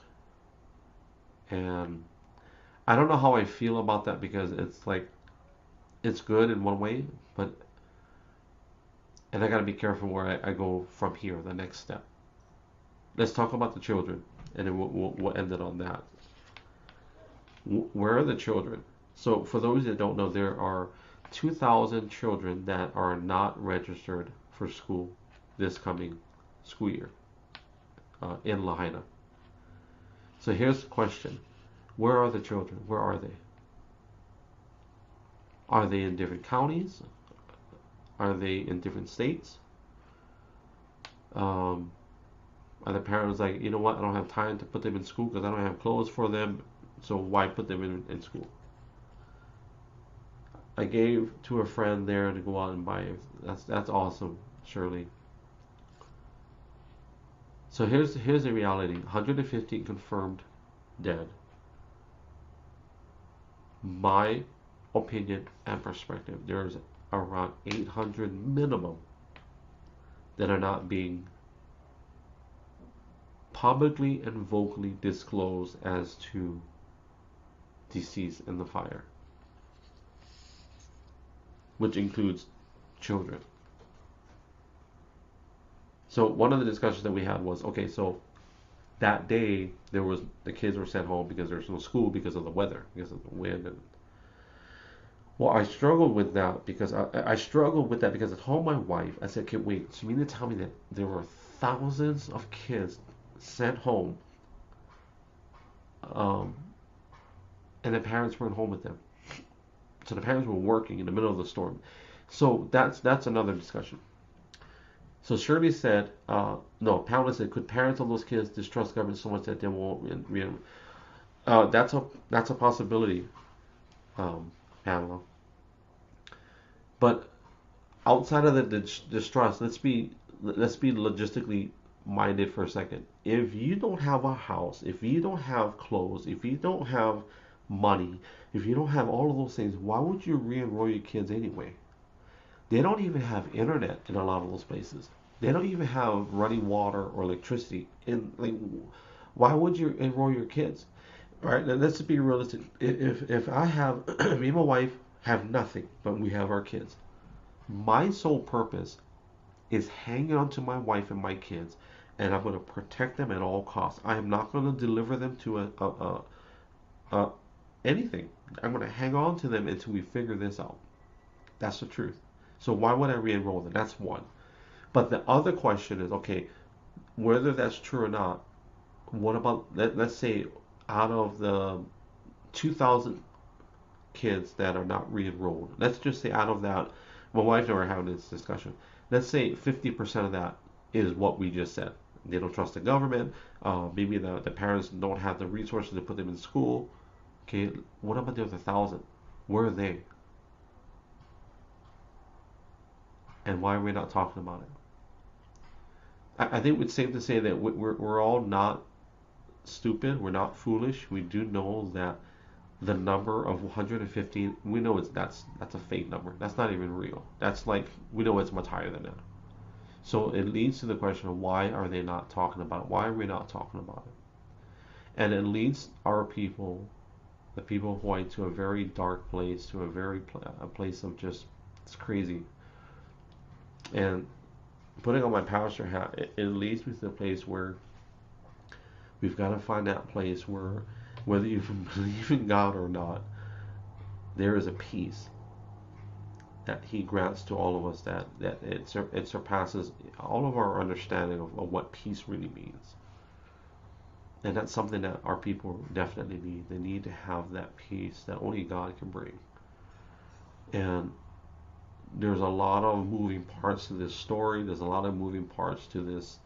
and I don't know how I feel about that, because it's like, it's good in one way, and I gotta be careful where I go from here, the next step. Let's talk about the children, and then we'll end it on that. Where are the children? So for those that don't know, there are 2,000 children that are not registered for school this coming school year in Lahaina. So here's the question. Where are the children? Where are they? Are they in different counties? Are they in different states? Are the parents like, you know what, I don't have time to put them in school because I don't have clothes for them, so why put them in school? I gave to a friend there to go out and buy it. That's awesome, Shirley. So here's the reality. 150 confirmed dead. My opinion and perspective, there's around 800 minimum that are not being publicly and vocally disclosed as to deceased in the fire, which includes children. So one of the discussions that we had was, okay, so that day the kids were sent home because there's no school because of the weather, because of the wind. And well, I struggled with that because I told my wife, I said, okay, wait, so you mean to tell me that there were thousands of kids sent home, and the parents weren't home with them. So the parents were working in the middle of the storm. So that's another discussion. So Shirley said, no, Pamela said, could parents of those kids distrust government so much that they won't that's a possibility, Pamela. But outside of the distrust, let's be logistically minded for a second. If you don't have a house, if you don't have clothes, if you don't have money, if you don't have all of those things, why would you re-enroll your kids anyway? They don't even have internet in a lot of those places. They don't even have running water or electricity. Why would you enroll your kids? All right, now let's be realistic. If I have, me and my wife have nothing, but we have our kids. My sole purpose is hanging on to my wife and my kids, and I'm going to protect them at all costs. I am not going to deliver them to anything. I'm going to hang on to them until we figure this out. That's the truth. So why would I re-enroll them? That's one. But the other question is, okay, whether that's true or not, what about, let's say out of the 2,000 kids that are not re-enrolled, let's just say out of that, my wife and I were having this discussion, let's say 50% of that is what we just said. They don't trust the government, maybe the parents don't have the resources to put them in school. Okay, what about the other 1,000? Where are they? And why are we not talking about it? I think it's safe to say that we're all not stupid. We're not foolish. We do know that the number of 115, we know that's a fake number. That's not even real. That's like, we know it's much higher than that. So it leads to the question of why are they not talking about it? Why are we not talking about it? And it leads our people, the people of Hawaii, to a very dark place, to a place of just, it's crazy. And putting on my pastor hat, it leads me to the place where we've got to find that place where, whether you believe in God or not, there is a peace that He grants to all of us that it surpasses all of our understanding of what peace really means. And that's something that our people definitely need. They need to have that peace that only God can bring. And there's a lot of moving parts to this story. There's a lot of moving parts to this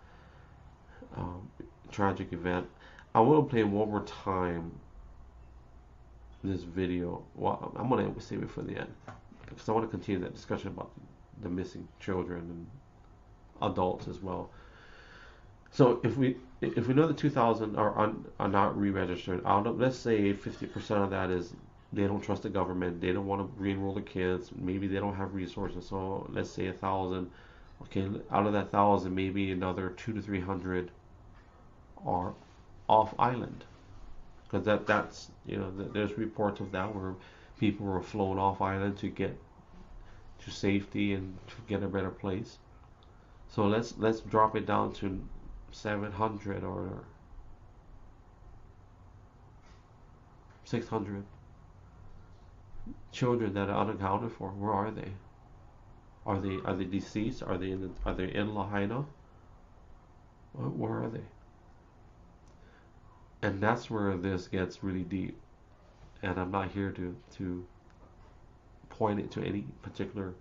tragic event. I want to play one more time this video. Well, I'm going to save it for the end because I want to continue that discussion about the missing children and adults as well. So if we know the 2,000 are not re-registered, let's say 50% of that is they don't trust the government, they don't want to re-enroll the kids, maybe they don't have resources. So let's say 1,000. Okay, out of that 1,000, maybe another 200 to 300 are off island, because that's there's reports of that where people were flown off island to get to safety and to get a better place. So let's drop it down to 700 or 600 children that are unaccounted for. Where are they? Are they deceased? Are they in Lahaina? Where are they? And that's where this gets really deep. And I'm not here to point it to any particular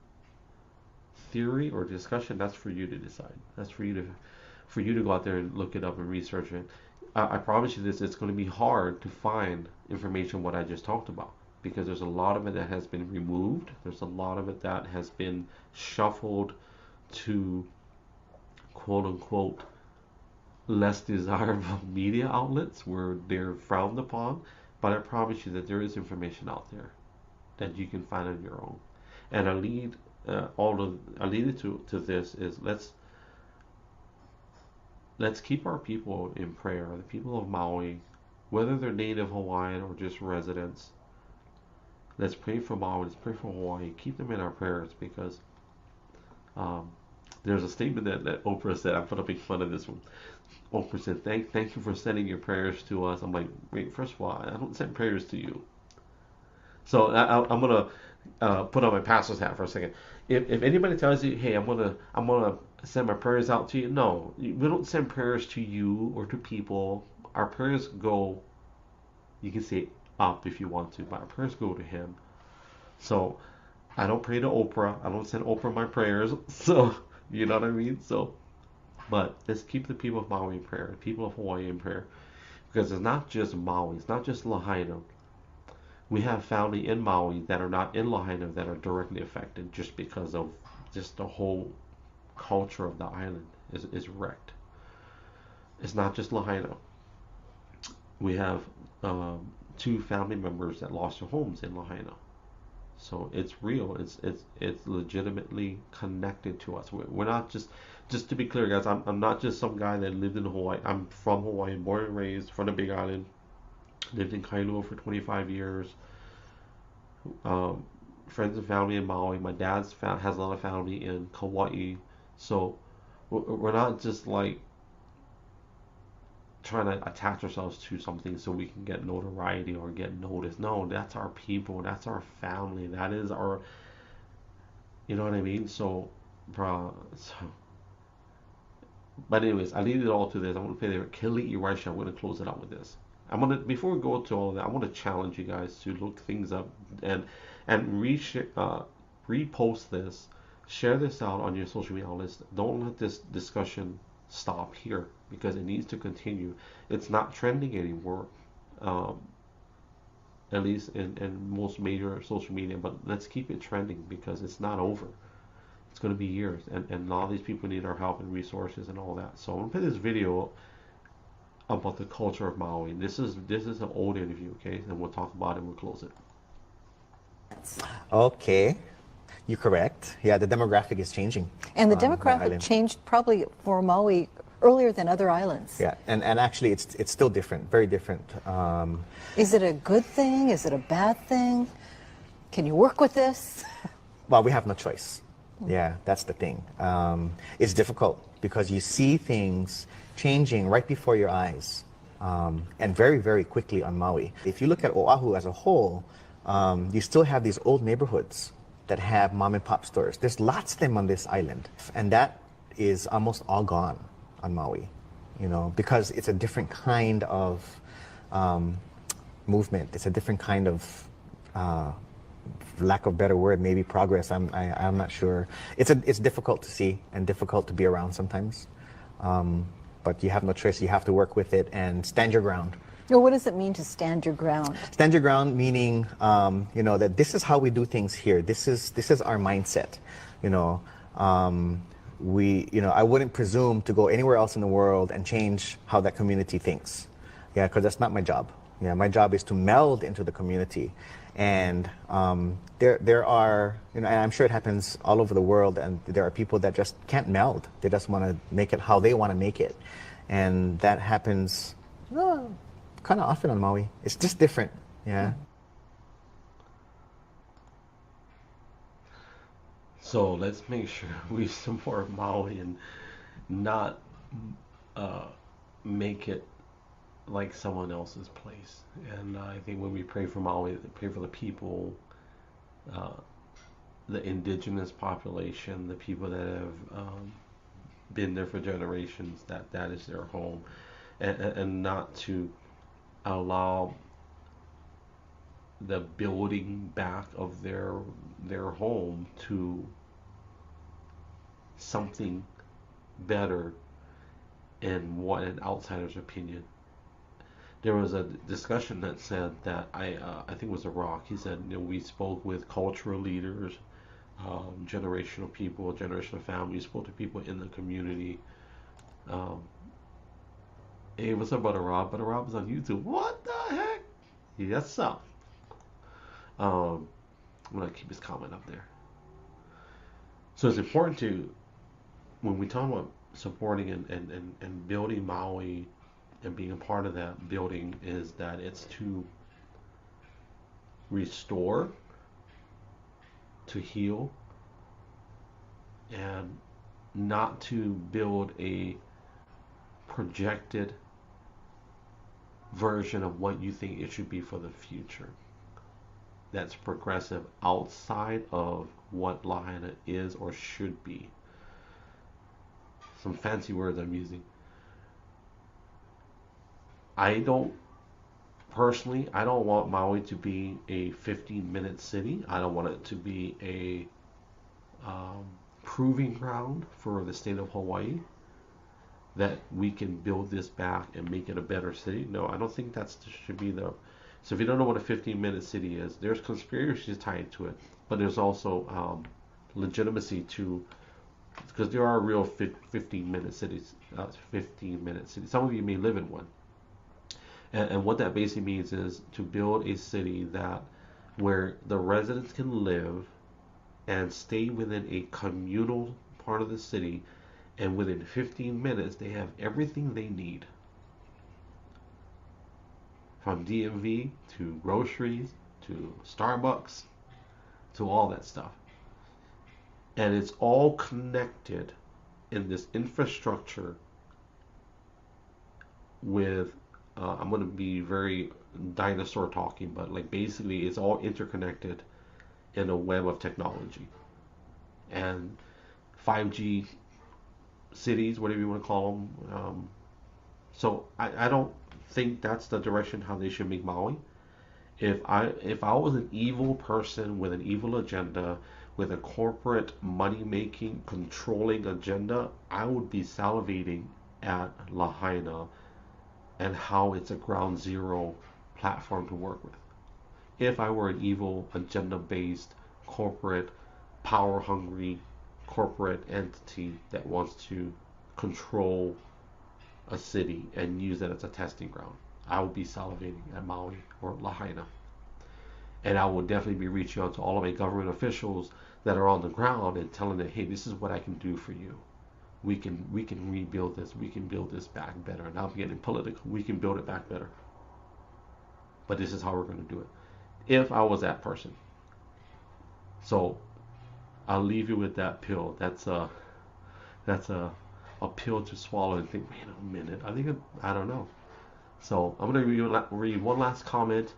theory or discussion. That's for you to decide. That's for you to go out there and look it up and research it. I promise you this, it's going to be hard to find information what I just talked about, because there's a lot of it that has been removed. There's a lot of it that has been shuffled to quote unquote less desirable media outlets where they're frowned upon. But I promise you that there is information out there that you can find on your own. And I lead it to this is let's keep our people in prayer, the people of Maui, whether they're native Hawaiian or just residents. Let's pray for Maui, let's pray for Hawaii, keep them in our prayers, because there's a statement that Oprah said. I'm going to make fun of this one. Oprah said, thank you for sending your prayers to us. I'm like, wait, first of all, I don't send prayers to you. So I'm going to put on my pastor's hat for a second. If anybody tells you, hey, I'm gonna send my prayers out to you, no, we don't send prayers to you or to people. Our prayers go, you can say up if you want to, but our prayers go to Him. So I don't pray to Oprah. I don't send Oprah my prayers. So you know what I mean. So, but let's keep the people of Maui in prayer, the people of Hawaii in prayer, because it's not just Maui, it's not just Lahaina. We have family in Maui that are not in Lahaina that are directly affected just because of just the whole culture of the island is wrecked. It's not just Lahaina. We have 2 family members that lost their homes in Lahaina. So it's real. It's legitimately connected to us. We're not just to be clear, guys. I'm not just some guy that lived in Hawaii. I'm from Hawaii, born and raised, from the Big Island. Lived in Kailua for 25 years. Friends and family in Maui. My dad's has a lot of family in Kauai. So we're not just like trying to attach ourselves to something so we can get notoriety or get noticed. No, that's our people. That's our family. That is our, you know what I mean? So, but anyways, I lead it all to this. I'm going to play the Kili Iraisha. I'm going to close it out with this. Before we go to all of that, I want to challenge you guys to look things up and repost this, share this out on your social media outlets. Don't let this discussion stop here, because it needs to continue. It's not trending anymore, at least in most major social media. But let's keep it trending, because it's not over. It's going to be years, and all these people need our help and resources and all that. So I'm going to play this video about the culture of Maui. This is an old interview, okay? And we'll talk about it and we'll close it.
Okay, you're correct. Yeah, the demographic is changing.
And the
on
demographic
island.
changed probably for Maui earlier than other islands.
Yeah, and actually it's still different, very different.
Is it a good thing? Is it a bad thing? Can you work with this?
Well, we have no choice. Yeah, that's the thing. It's difficult because you see things changing right before your eyes, and very, very quickly on Maui. If you look at Oahu as a whole, you still have these old neighborhoods that have mom and pop stores. There's lots of them on this island, and that is almost all gone on Maui, you know, because it's a different kind of movement. It's a different kind of lack of better word, maybe progress. I'm not sure. It's difficult to see and difficult to be around sometimes, but you have no choice. You have to work with it and stand your ground.
Well, what does it mean to stand your ground?
Stand your ground meaning, you know, that this is how we do things here. This is our mindset. You know, I wouldn't presume to go anywhere else in the world and change how that community thinks. Yeah, because that's not my job. Yeah, my job is to meld into the community. And there are, you know, and I'm sure it happens all over the world, and there are people that just can't meld. They just want to make it how they want to make it. And that happens kind of often on Maui. It's just different, yeah.
So let's make sure we support Maui and not make it like someone else's place. And I think when we pray for Maui, pray for the people, the indigenous population, the people that have been there for generations, that is their home, and not to allow the building back of their home to something better in what an outsider's opinion. There was a discussion that said that I think it was a Rock. He said, you know, we spoke with cultural leaders, generational people, generational families, spoke to people in the community. Hey, what's up, Brother Rob? Brother Rob is on YouTube. What the heck? Yes, sir. I'm gonna keep his comment up there. So it's important to, when we talk about supporting and building Maui and being a part of that building, is that it's to restore, to heal, and not to build a projected version of what you think it should be for the future that's progressive outside of what Lahaina is or should be. Some fancy words I'm using. I don't want Maui to be a 15-minute city. I don't want it to be a proving ground for the state of Hawaii that we can build this back and make it a better city. No, I don't think that should be the... So if you don't know what a 15-minute city is, there's conspiracies tied to it, but there's also legitimacy to, because there are real 15-minute cities. 15-minute cities. Some of you may live in one. And what that basically means is to build a city that where the residents can live and stay within a communal part of the city, and within 15 minutes they have everything they need, from DMV to groceries to Starbucks to all that stuff. And it's all connected in this infrastructure with I'm going to be very dinosaur talking, but like basically it's all interconnected in a web of technology. And 5G cities, whatever you want to call them. So I don't think that's the direction how they should make Maui. If I was an evil person with an evil agenda, with a corporate money-making, controlling agenda, I would be salivating at Lahaina and how it's a ground zero platform to work with. If I were an evil, agenda-based, corporate, power-hungry corporate entity that wants to control a city and use it as a testing ground. I will be salivating at Maui or Lahaina. And I will definitely be reaching out to all of my government officials that are on the ground and telling them, hey, this is what I can do for you. We can rebuild this. We can build this back better. And I'm getting political. We can build it back better. But this is how we're going to do it. If I was that person. So I'll leave you with that pill. That's a pill to swallow and think, wait a minute. I don't know. So I'm going to read one last comment.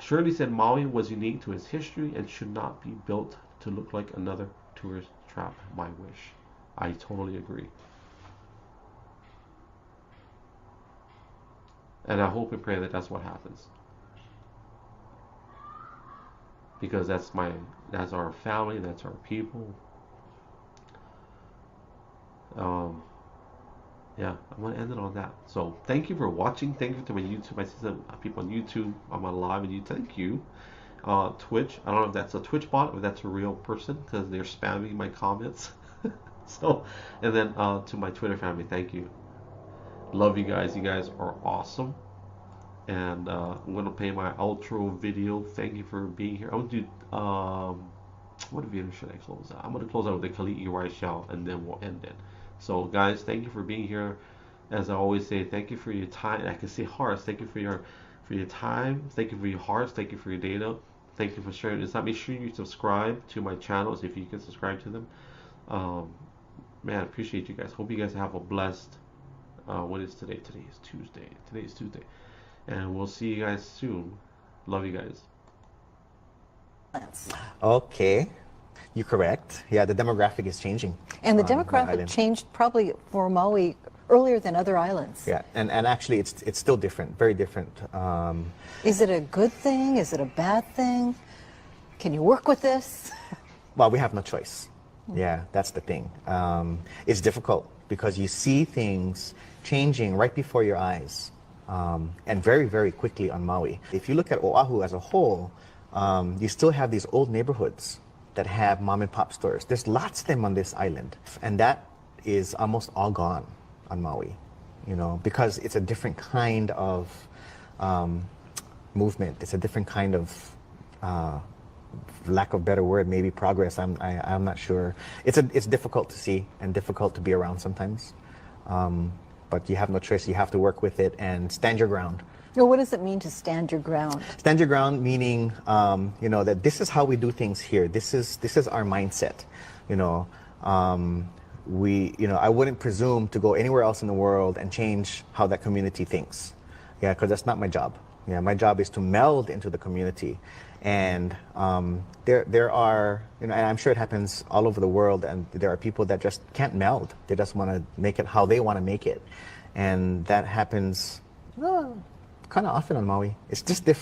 Shirley said Maui was unique to its history and should not be built to look like another tourist trap. My wish. I totally agree. And I hope and pray that that's what happens. Because that's our family, that's our people. Yeah, I'm going to end it on that. So thank you for watching. Thank you to my YouTube. I see some people on YouTube. I'm on live and you. Thank you. Twitch. I don't know if that's a Twitch bot or if that's a real person because they're spamming my comments. So, and then to my Twitter family, thank you. Love you guys. You guys are awesome. And I'm going to play my outro video. Thank you for being here. I'm going to do, what video should I close out? I'm going to close out with the Kali'i Waishau and then we'll end it. So guys, thank you for being here. As I always say, thank you for your time. I can say hearts. Thank you for your time. Thank you for your hearts. Thank you for your data. Thank you for sharing this. Make sure you subscribe to my channels if you can subscribe to them. Man, I appreciate you guys. Hope you guys have a blessed. What is today? Today is Tuesday. Today is Tuesday, and we'll see you guys soon. Love you guys.
Okay. You're correct. Yeah, the demographic is changing.
And the demographic changed probably for Maui earlier than other islands.
Yeah, and actually it's still different, very different.
Is it a good thing? Is it a bad thing? Can you work with this?
Well, we have no choice. Yeah, that's the thing. It's difficult because you see things changing right before your eyes, and very, very quickly on Maui. If you look at Oahu as a whole, you still have these old neighborhoods that have mom and pop stores. There's lots of them on this island, and that is almost all gone on Maui, you know, because it's a different kind of movement. It's a different kind of, lack of better word, maybe progress. I'm not sure. It's difficult to see and difficult to be around sometimes, but you have no choice. You have to work with it and stand your ground.
Well, what does it mean to stand your ground?
Stand your ground meaning, you know, that this is how we do things here. This is our mindset. You know, I wouldn't presume to go anywhere else in the world and change how that community thinks. Yeah, because that's not my job. Yeah, my job is to meld into the community, and there are, you know, and I'm sure it happens all over the world, and there are people that just can't meld. They just want to make it how they want to make it, and that happens. Kind of often on Maui. It's just different.